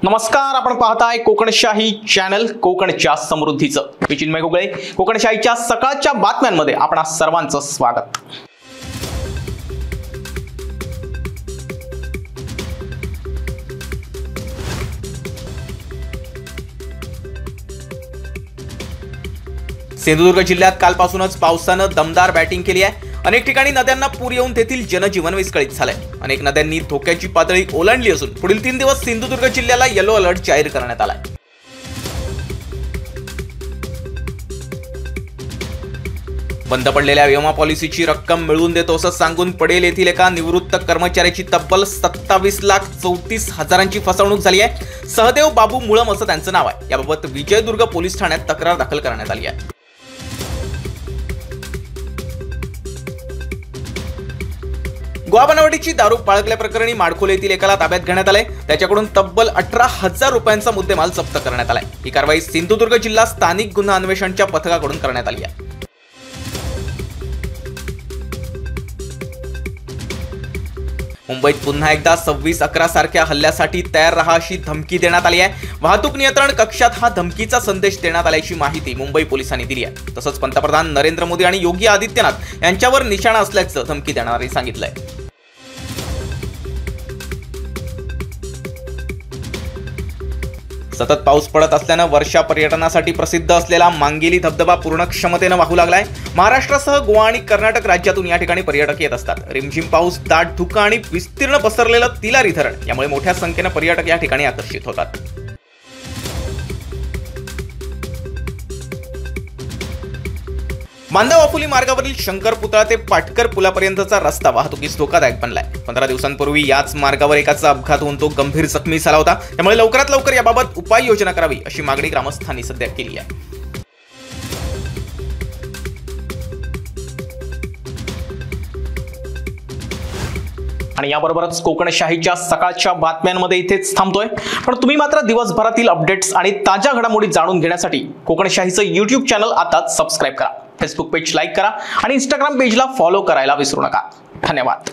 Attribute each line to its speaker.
Speaker 1: नमस्कार, आपण पाहताय कोकणशाही चॅनल कोकणच्या समृद्धीचं. मी चिन्मय घुगळे. कोकणशाहीच्या सकाळच्या बातम्यांमध्ये आपणा सर्वांचं स्वागत. सिंधुदुर्ग जिल्ह्यात कालपासूनच पावसानं दमदार बॅटिंग केली आहे. अनेक ठिकाणी नद्यांना पूर येऊन तेथील जनजीवन विस्कळीत झालंय. अनेक नद्यांनी धोक्याची पातळी ओलांडली असून पुढील 3 दिवस सिंधुदुर्ग जिल्ह्याला येलो अलर्ट जाहीर करण्यात आलाय. बंद पडलेल्या विमा पॉलिसीची रक्कम मिळवून देतो असं सांगून पडेल येथील एका निवृत्त कर्मचाऱ्याची तब्बल 27,34,000ची फसवणूक झाली आहे. सहदेव बाबू मुळम असं त्यांचं नाव आहे. याबाबत विजयदुर्ग पोलीस ठाण्यात तक्रार दाखल करण्यात आली आहे. गोवा बनावटीची दारू बाळगल्याप्रकरणी माडखोल येथील एकाला ताब्यात घेण्यात आले. त्याच्याकडून तब्बल 18,000 रुपयांचा मुद्देमाल जप्त करण्यात आलाय. ही कारवाई सिंधुदुर्ग जिल्हा स्थानिक गुन्हा अन्वेषणच्या पथकाकडून करण्यात आली आहे. मुंबईत पुन्हा एकदा 26/11 सारख्या हल्ल्यासाठी तयार रहा अशी धमकी देण्यात आली आहे. वाहतूक नियंत्रण कक्षात हा धमकीचा संदेश देण्यात आल्याची माहिती मुंबई पोलिसांनी दिली आहे. तसंच पंतप्रधान नरेंद्र मोदी आणि योगी आदित्यनाथ यांच्यावर निशाणा असल्याचं धमकी देणाऱ्यांनी सांगितलंय. सतत पाऊस पडत असल्यानं वर्षा पर्यटनासाठी प्रसिद्ध असलेला मांगेली धबधबा पूर्ण क्षमतेनं वाहू लागलाय. महाराष्ट्रासह गोवा आणि कर्नाटक राज्यातून या ठिकाणी पर्यटक येत असतात. रिमझिम पाऊस, दाट धुकं आणि विस्तीर्ण पसरलेलं तिलारी धरण यामुळे मोठ्या संख्येनं पर्यटक या ठिकाणी आकर्षित होतात. मांदा-वाफुली मार्गावरील शंकर पुतळा ते पाटकर पुलापर्यंतचा रस्ता वाहतुकीस धोकादायक बनलाय. 15 दिवसांपूर्वी याच मार्गावर एकाचा अपघात होऊन तो गंभीर जखमी झाला होता. त्यामुळे लवकरात लवकर याबाबत उपाययोजना करावी अशी मागणी ग्रामस्थांनी सध्या केली आहे. आणि याबरोबरच कोकणशाहीच्या सकाळच्या बातम्यांमध्ये इथेच थांबतोय. पण तुम्ही मात्र दिवसभरातील अपडेट्स आणि ताज्या घडामोडी जाणून घेण्यासाठी कोकणशाहीचं YouTube चॅनल आताच सबस्क्राईब करा. फेसबुक पेज लाईक करा आणि इंस्टाग्राम पेजला फॉलो करायला विसरू नका. धन्यवाद.